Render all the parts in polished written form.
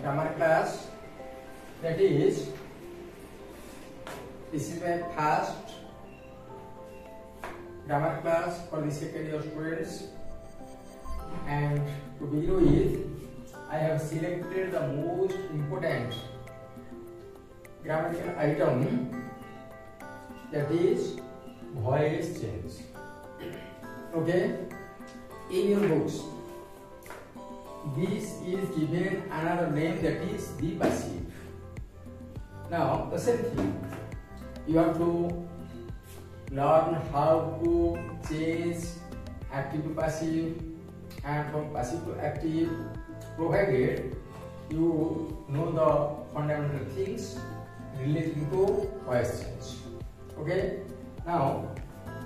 grammar class. That is, this is my first grammar class for the second year students, and to begin with, I have selected the most important grammatical item, that is voice change. Okay, in your books, this is given another name, that is the passive. Now the same thing, you have to learn how to change active to passive and from passive to active, provided you know the fundamental things relating to voice change. Okay, now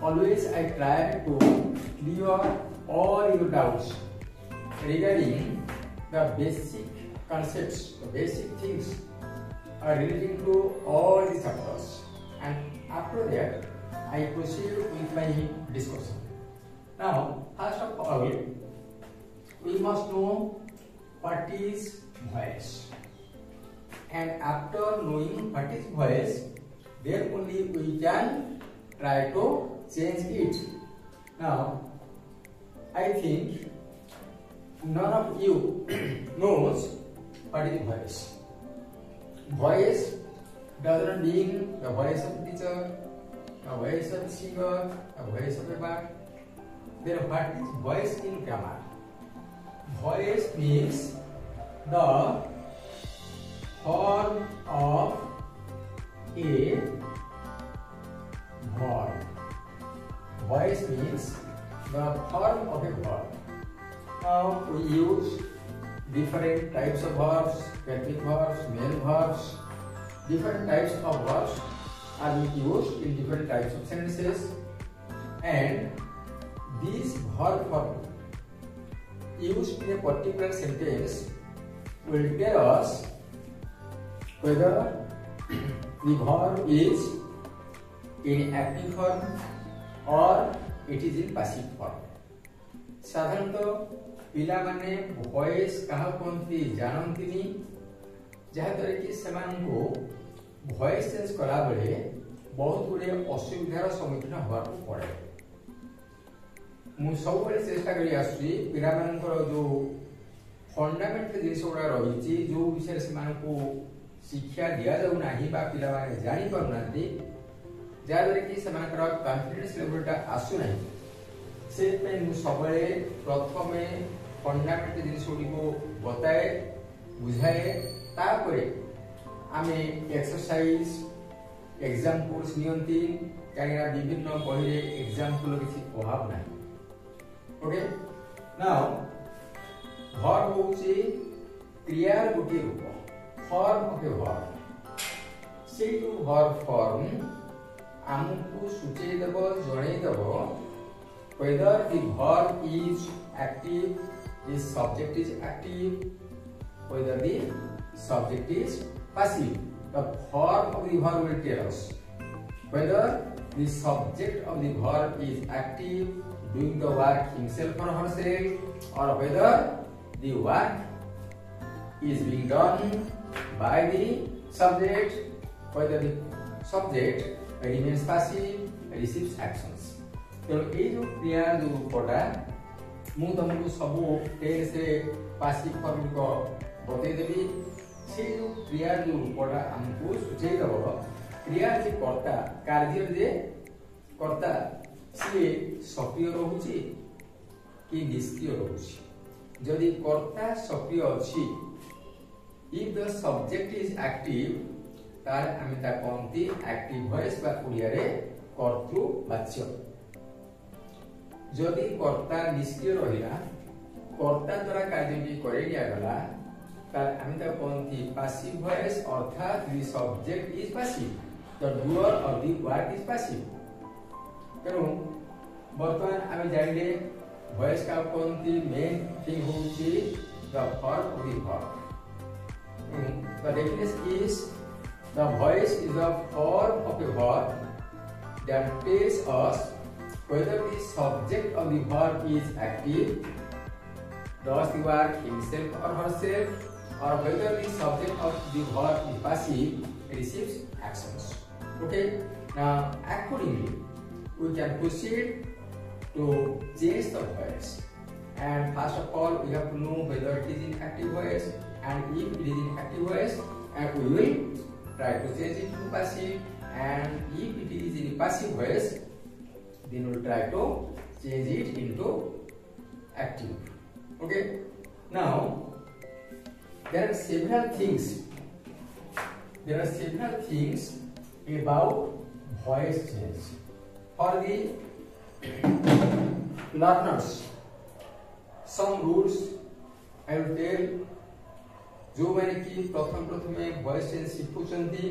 always I try to clear all your doubts regarding the basic concepts, the basic things relating to all the chapters, and after that I proceed with my discussion. Now, first of all, we must know what is voice, and after knowing what is voice, then only we can try to change it. Now, I think none of you knows what is voice. Voice does not mean the voice of teacher, the voice of singer, the voice of a bird. Then what is voice in grammar? Voice means the form of a verb. Voice means the form of a verb. Now we use different types of verbs, passive verbs, main verbs. Different types of verbs are used in different types of sentences, and this verb form used in a particular sentence will tell us whether the verb is in active form or it is in passive form. साधारणतः पिला माने voice कहा कोनती जानंतिनी, जहा द्वारा कि सेमानको voice change कला बेले बहुत गुडे असुविधार सम्मुखीन होबाक पड़े। मु सब बेले चेष्टा करी आसुची पिला मानकर जो फंडामेंटल जिनिस गुडा रहिची, जो विषय सेमानको शिक्षा दिया जाउ नाही बा पिला माने जानि पाउ नांती, जहा द्वारा कि सेमानकर कॉन्फिडेंस लेवलटा आसु नाही, से पे मु सब बेले प्रथमे फंडामेंटल जिनिस गुडीको बताए बुझाए, तापरे आमे एक्सरसाइज एग्जांपल्स नियंती, काहेना विभिन्न बहिरे एग्जांपल किछि अभाव नाही। ओके, नाउ वर्ब होउछि क्रियार गोटे रूप, फॉर्म ऑफ ए वर्ब। से जो वर्ब फॉर्म आमको सूचय देबो, जणै देबो whether the verb is active, the subject is active, whether the subject is passive. The form of the verb will tell us whether the subject of the verb is active, doing the work himself or herself, or whether the work is being done by the subject, whether the subject remains passive, receives actions. तो ये जो क्रिया जो रूपटा मु तुमको सब text रे passive form को बतै देबी। से जो क्रिया जो रूपटा हमको सूचय दबो, क्रिया जे कर्ता, कार्य जे कर्ता से सक्रिय रहउची कि निष्क्रिय रहउची। जदि कर्ता सक्रिय अछि, if the subject is active, तार आमे ता कोनती एक्टिव वॉइस बा ओडिया रे कर्तृवाच्य। जदि कर्ता निष्क्रिय रहिला, कर्ता द्वारा कार्यटी करे दिया गला, तार आमे ता कोनती पासिव वॉइस, अर्थात the subject is passive, the doer of the work is passive। तेनु वर्तमान आमे जानिले वॉइस का कोनती मेन थिंग होउची the form of the verb। The definition is the voice is the form of a verb that tells us whether the subject of the verb is active, does the work himself or herself, or whether the subject of the verb is passive receives actions. Okay, now accordingly we can proceed to change the voice, and first of all we have to know whether it is in active voice, and if it is in active voice, and we will try to change it to passive, and if it is in passive voice, then we will try to change it into active. Okay, now there are several things about voice change for the learners. Some rules I will tell. जो मैंने कि प्रथम voice change शिखुचंती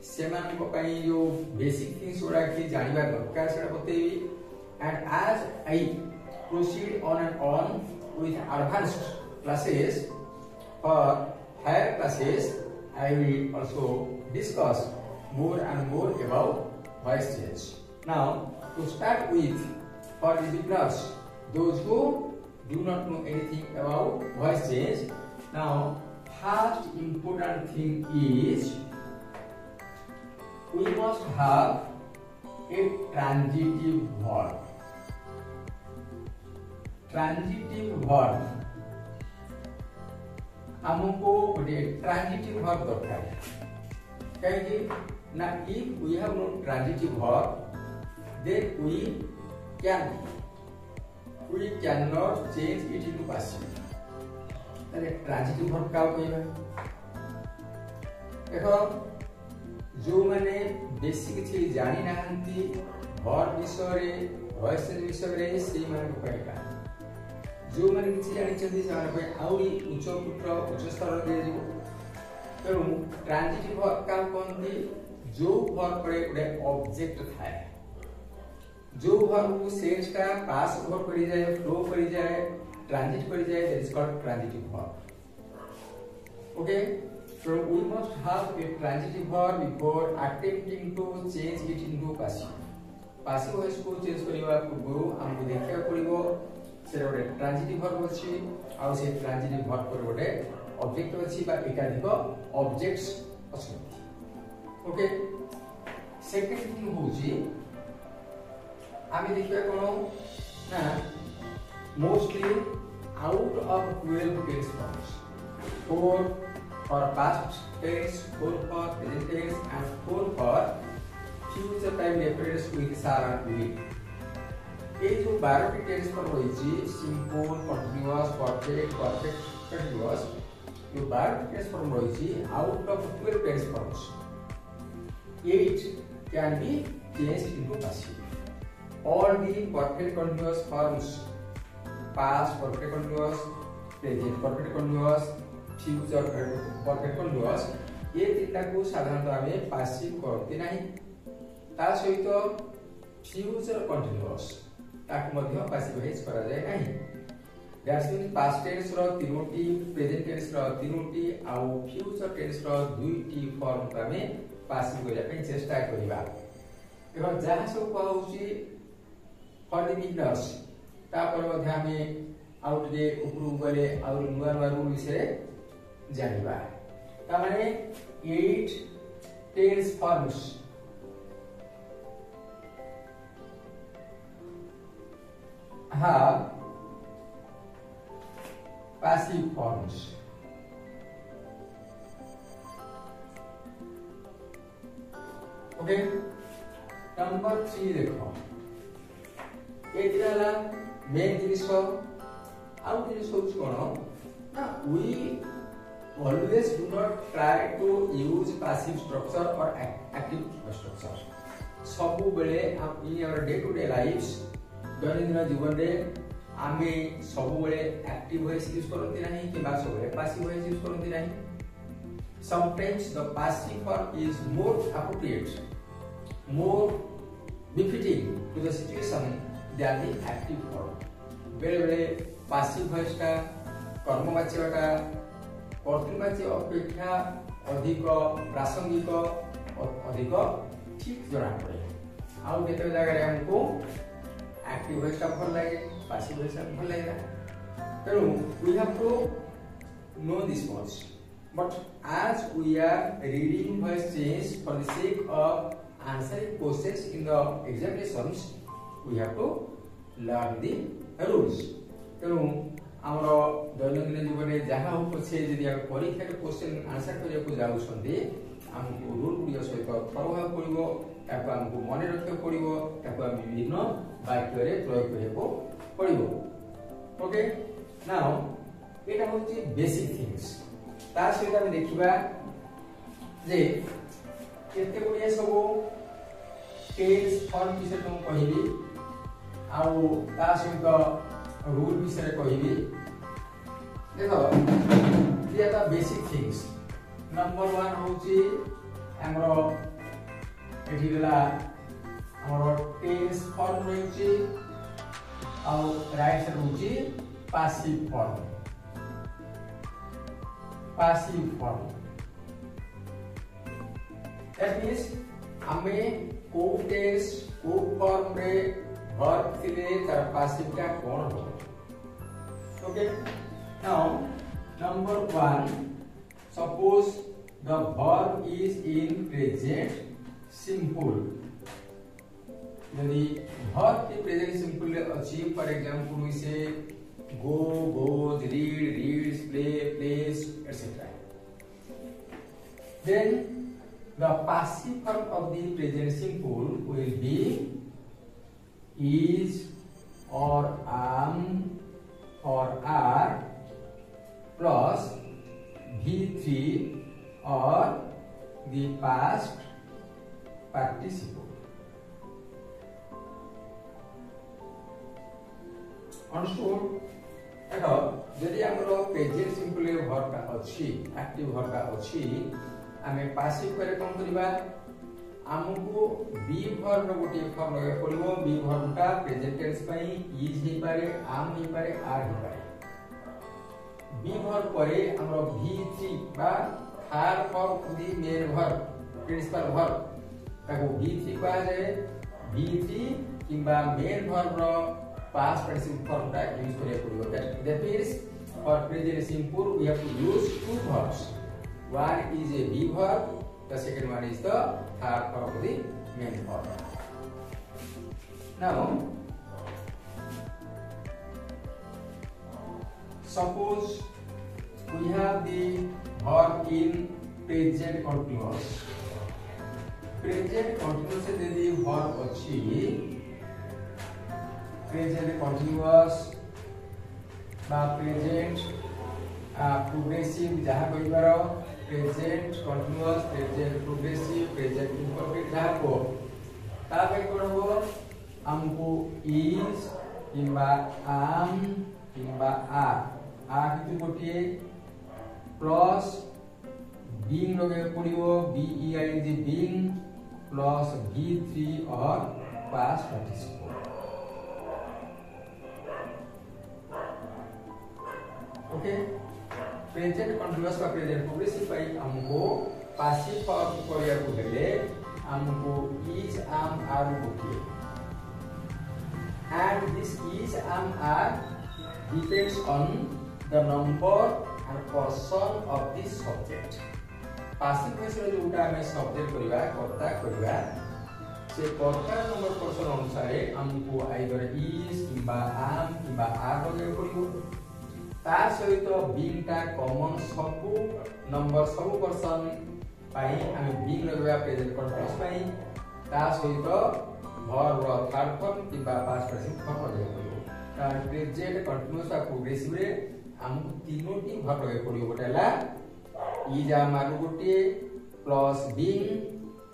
सेमानक पई जो basic things गुडा कि जानिबा दरकार सेटा बतेबी, and as I proceed on and on with advanced classes or higher classes, I will also discuss more and more about voice change. Now, to start with, for the beginners, those who do not know anything about voice change, now first important thing is we must have a transitive verb. Transitive verb हमको गोटे transitive verb दरकार कहीं ना if we have no transitive verb then we can not change it into passive. ताले transitive verb का कहबा देखो जो माने बेसिक चीज जानि नाहंती वर्ब विषय रे वॉइस विषय रे से माने कहबा, जो मैंने किसी जानी से आउरी उच्च पुत्र उच्च स्तर दे दिबो। तेणु ट्रांजिटिव वर्ब का कोनती जो वर्ब परे गोटे ऑब्जेक्ट थाए, जो वर्ब को सेंस का पास ओवर करि जाए, फ्लो करि जाए, ट्रांजिट करि जाए, that is called transitive verb. Okay, so we must have a transitive verb before attempting to change it into passive. passive voice को चेंज करिवा पूर्व हमको देखिया पड़िबो से गोटे ट्रांजिटिव वर्ब अछि आ से ट्रांजिटिव वर्ब पर गोटे ऑब्जेक्ट अछि बा एकाधिक ऑब्जेक्ट्स अछि। ओके, सेकंड थिंग होछि आमी देखिबा कोन ना mostly out of 12 tense forms, 4 for past tense, 4 for present tense, and 4 for future time reference with shall and will. ये जो 12 टी टेंस फॉर्म रही simple, continuous, perfect, perfect continuous, ये 12 टेंस फॉर्म रही out of 12 tense forms 8 can be changed into passive. All the perfect continuous forms, past perfect continuous, present perfect continuous, future perfect continuous, ये तीनटा को साधारणतः हमें passive करते नहीं। ता सहित future continuous ताकि मध्य पैसिवाइज करा जाए नहीं। दैट्स मीन पास्ट टेंस रो तीनोटी, प्रेजेंट टेंस रो तीनोटी आ फ्यूचर टेंस रो दुईटी फॉर्म का में पासिव करिया पे चेष्टा करिबा। एवं जहां सब कहउची फॉर द बिगिनर्स ता पर मध्य हमें आउट जे उपरु गले और नुवा नुवा रूल विषय जानिबा। ता माने 8 tense forms have passive forms. Okay, number 3 देखो, ये दिला मेन जिनिस को आउट जिनिस को कौन ना we always do not try to use passive structure or active structure. सबु बेले हम in our day to day lifes दैनिक जीवन रे आमे सब बेले एक्टिव वॉइस यूज करते नहीं कि सब बेले पैसिव वॉइस यूज करते नहीं। Sometimes the passive form is more appropriate, more befitting to the situation than the active form. बेले बेले पैसिव वॉइस का कर्मवाच्य का कर्तृवाच्य अपेक्षा अधिक प्रासंगिक अधिक ठीक जना पड़े। आउ केते जगह रे हमको एक्टिव वॉइस का भल लगे, पैसिव वॉइस का भल लगे। तेणु we have to know this much but as we are reading voice change for the sake of answering questions in the examinations, we have to learn the rules. तेणु आमर दैनंदिन जीवन में जहाँ हो पछे यदि हम परीक्षा के क्वेश्चन आंसर करिया को जाउछन्ती हमको रूल गुडिया सहित प्रभाव पड़िबो ताको हमको मन रखियो पड़िबो ताको हम विभिन्न वाक्य रे प्रयोग करियो पड़िबो. ओके, नाउ एटा होची बेसिक थिंग्स. ता सहित हम देखिबा जे केते गुडिया सब टेंस फॉर्म विषय तुम कहिबी आउ ता सहित रूल विषय कहिबी. देखो ये द बेसिक थिंग्स. नंबर 1 होची हमरो एठिला हमरो टेंस फॉर्म रहउची आउ राइट साइड होची passive form. Passive form that means हमें को टेंस को फॉर्म रे वर्ब थिले तार पैसिव का कोन हो. Okay, now number 1, suppose the verb is in present simple. यदि verb की present simple अछि, for example we say go, goes, read, reads, play, plays, etc. Then the passive form of the present simple will be is or am or are plus V3 or the past participle. Understood? देखो यदि हमरो present simple verb का अछि, active verb का अछि, हमें passive करे कोन करबा हमको बी वर्ब गोटे फॉर्म लगे पड़िबो. बी वर्ब का प्रेजेंट टेंस पई इज हे पारे, आम हे पारे, आर हे पारे. बी वर्ब परे हमरो V3 बा third form of the main verb, principal verb ताको V3 कहा जाए. V3 किबा मेन वर्ब रो पास्ट पार्टिसिपल फॉर्म का यूज करे पड़िबो. That means for present simple we have to use two verbs. One is a be verb, the second one is the third form of the main verb. Now, suppose we have the verb in present continuous. Present continuous से यदि verb अच्छी present continuous बा present progressive जहाँ कोई बारो present continuous, present progressive, present imperfect जहाँ को ताकि कौन हो हमको is किंबा am किंबा are कितु कोटिये plus being लगे पड़ियो being being plus V3 और past participle. Okay, present continuous का प्रेजेंट प्रोग्रेसिव पाई हमको पैसिव फॉर्म करिया को हेले हमको इज एम आर कोटिए. And this is am are depends on the number and person of this subject. Passive voice रे जोटा हमें सब्जेक्ट करिवा कर्ता करिवा से कर्ता नंबर पर्सन अनुसार हमको आइदर इज किबा एम किबा आर लगे पड़िबो. ता सहित बीइंग टा कॉमन सबु नंबर सबु पर्सन पाई हम बीइंग लगवा प्रेजेंट कंटीन्यूअस पाई ता सहित वर्ब रो थर्ड फॉर्म किबा पास्ट पार्टिसिपल फॉर्म लगे पड़िबो. ता प्रेजेंट कंटीन्यूअस आ प्रोग्रेसिव रे हम तीनोटी वर्ब लगे पड़िबो. गोटेला इज आ मारु गोटे प्लस बीइंग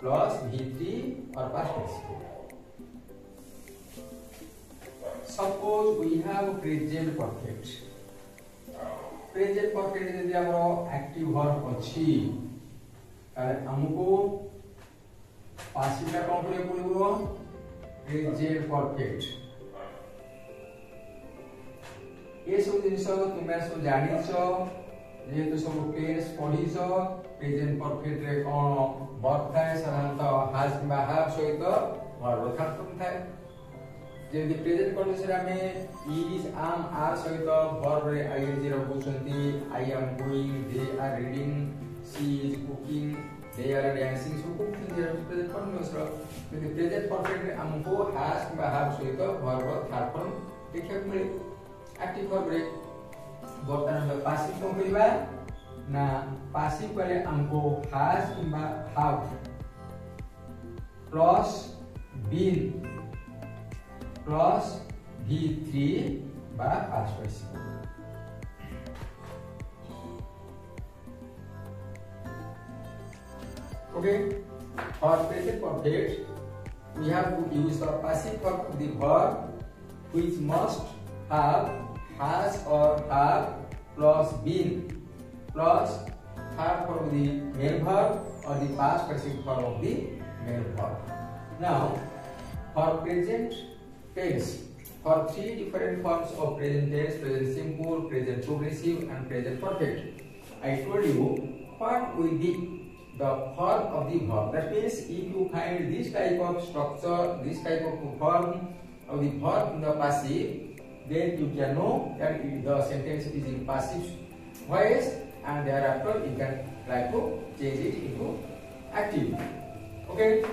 प्लस V3 और past participle. Suppose we have present perfect. Present perfect यदि हमरो एक्टिव वर्ब अछि हमको पासिव का कोन करे पड़िबो प्रेजेंट परफेक्ट. ये सब जिनिस तुमे सब जानिछ जेहेतु सब टेंस पढिछ. प्रेजेंट परफेक्ट रे कोन वर्ब थाए साधारणतः हैज किबा हैव सहित वर्ब थाए. जेमि प्रेजेंट कंडीशन में इज आम आर सहित वर्ब रे आईएनजी रखुछंती I am going they are reading she is cooking they are dancing so cooking they are present condition जेमि प्रेजेंट परफेक्ट रे हमको हैज किबा हैव सहित वर्ब थर्ड फॉर्म देखिया मिले एक्टिव वर्ब रे वर्तमान पासिव को करिबा ना पासिव वाले हमको हैज किबा have plus been plus V3 by past participle. Okay, for present perfect we have to use the passive form of the verb which must have has or have plus been plus third form of the main verb or the past participle form of the main verb. Now for present tense, for three different forms of present tense: present simple, present progressive, and present perfect. I told you what will be the form of the verb. That means if you find this type of structure, this type of form of the verb in the passive, then you can know that the sentence is in passive voice, and thereafter you can try to change it into active. Okay.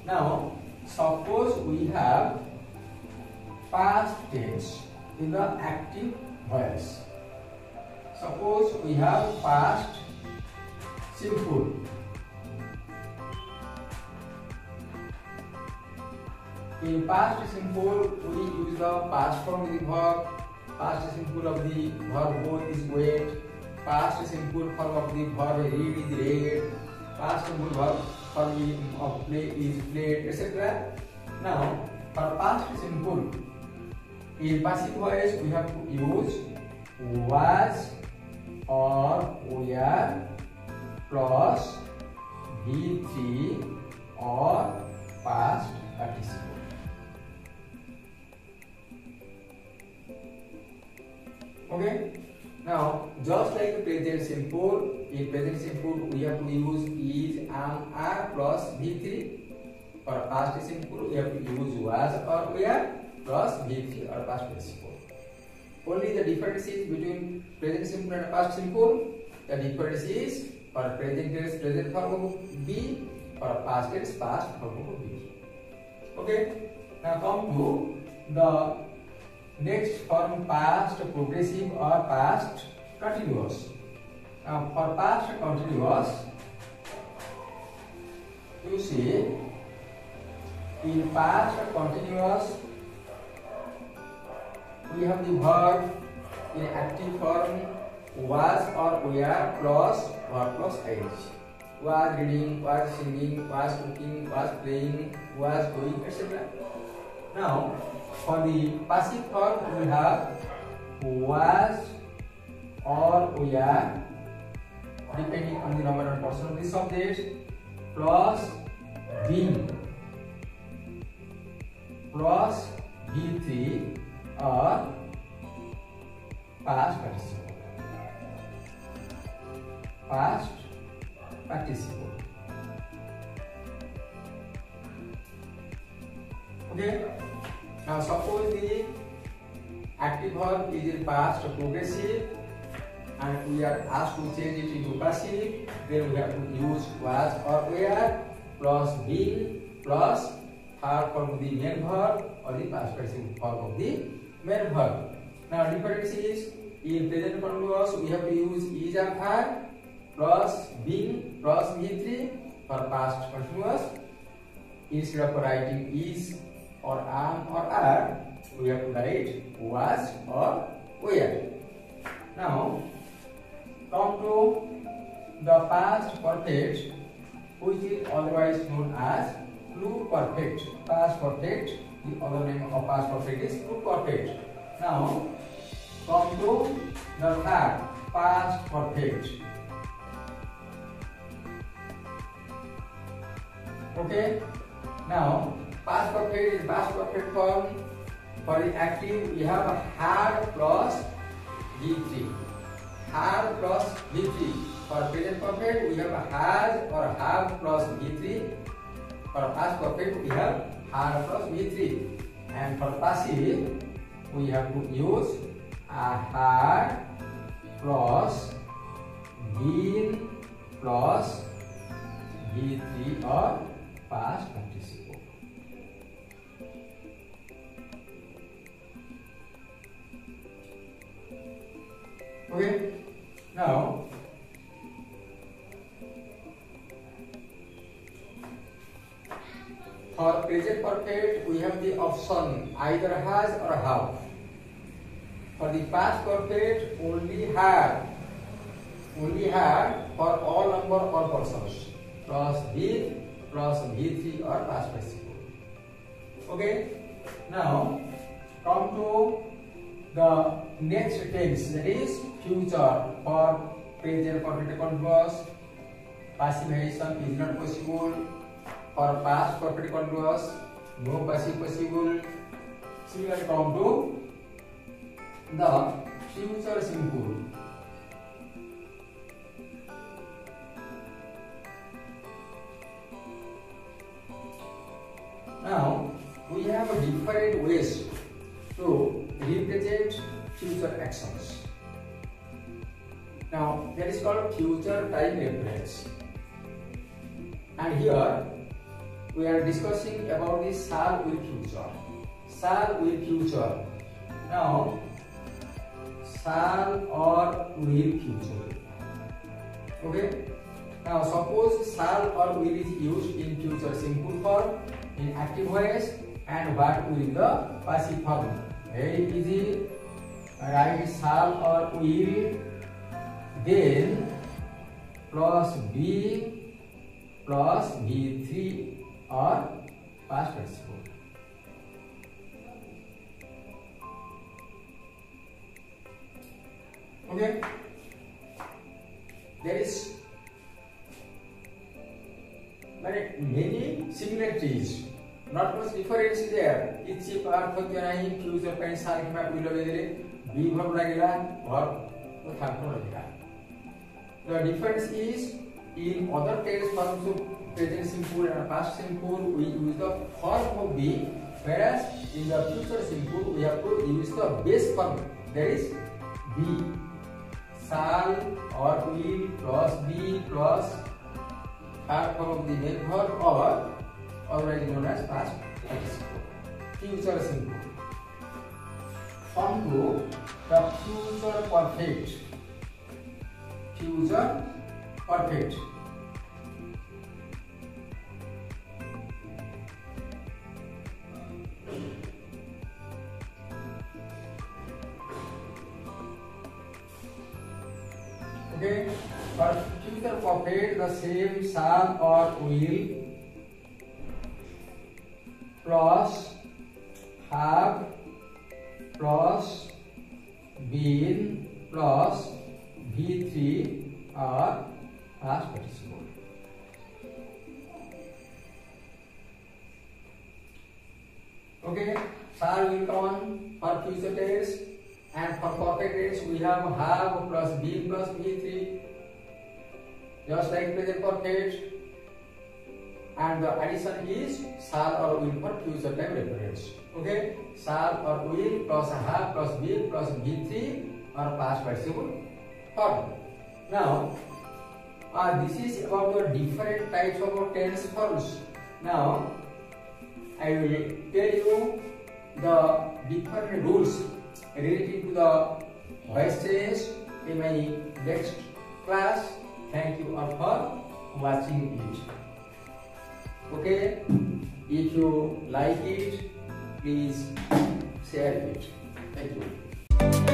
Now suppose we have past tense in the active voice. Suppose we have past simple. In past simple, we use the past form of the verb. Past simple of the verb go is went. Past simple form of the verb read is read. Past simple verb form of play is played, etc. Now, for past simple, in passive voice we have to use was or were plus V3 or past participle. Okay. Now just like present simple, in present simple we have to use is, am, are plus V3. For past simple we have to use was or were plus V3 or past participle. Only the difference is between present simple and past simple. The difference is for present tense present form of be, for past tense past form of be. Okay. Now come to the next form, past progressive or past continuous. Now for past continuous, you see in past continuous we have the verb in active form was or were plus verb plus ing. Was reading, was singing, was cooking, was playing, was going, etc. Now for the passive form we have was or were depending on the number and person of the subject plus been plus V3 or past participle. Past participle. Okay. Now suppose the active verb is in past progressive and we are asked to change it into passive, then we have to use was or were plus been plus third form of the main verb or the past participle form of the main verb. Now difference is in present continuous we have to use is and are plus been plus V3. For past continuous, instead of writing is or am or are, we have to write was or were. Now come to the past perfect, which is otherwise known as pluperfect. Past perfect, the other name of past perfect is pluperfect. Now come to the third, past perfect. Okay. Now past perfect is past perfect form. For the active, we have a had plus V3. Had plus V3. For present perfect, we have a has or have plus V3. For past perfect, we have had plus V3. And for passive, we have to use had plus been plus V3 or past participle. Okay, now for present perfect we have the option either has or have. For the past perfect only had for all number or persons plus with plus V3 or past participle. Okay, now come to the next tense, that is future. For present perfect continuous, passivation is not possible. For past perfect continuous, no passive possible. Similarly, come to the future simple. Now we have different ways to represent future actions. Now that is called future time reference. And here we are discussing about the shall will future. Shall will future. Now shall or will future. Okay. Now suppose shall or will is used in future simple form, in active voice, and what will the passive form. Very easy. Write shall or will, then plus be plus V3 or past participle. Okay, there is many similarities, not much difference there. It's पार्थक्य नहीं. Future ପାଇଁ सार किंवा will लगे be verb लगेगा verb तो थाकनो लगेगा. The difference is in other tense forms of present simple and past simple we use the form of be, whereas in the future simple we have to use the base form, that is be. Shall or will plus be plus third form of the main verb or otherwise known as past participle. Future simple. Come to the future perfect. Future perfect. Okay, for future perfect the same shall or will plus have plus been plus V3 or past participle. Okay, shall will come for future tense, and for perfect tense we have plus been plus V3, just like present perfect, and the addition is shall or will for future time reference. Okay, shall or will plus have plus been plus V3 or past participle form. Now this is about the different types of tense forms. Now I will tell you the different rules related to the voice change in my next class. Thank you all for watching it. Okay, if you like it, please share it. Thank you.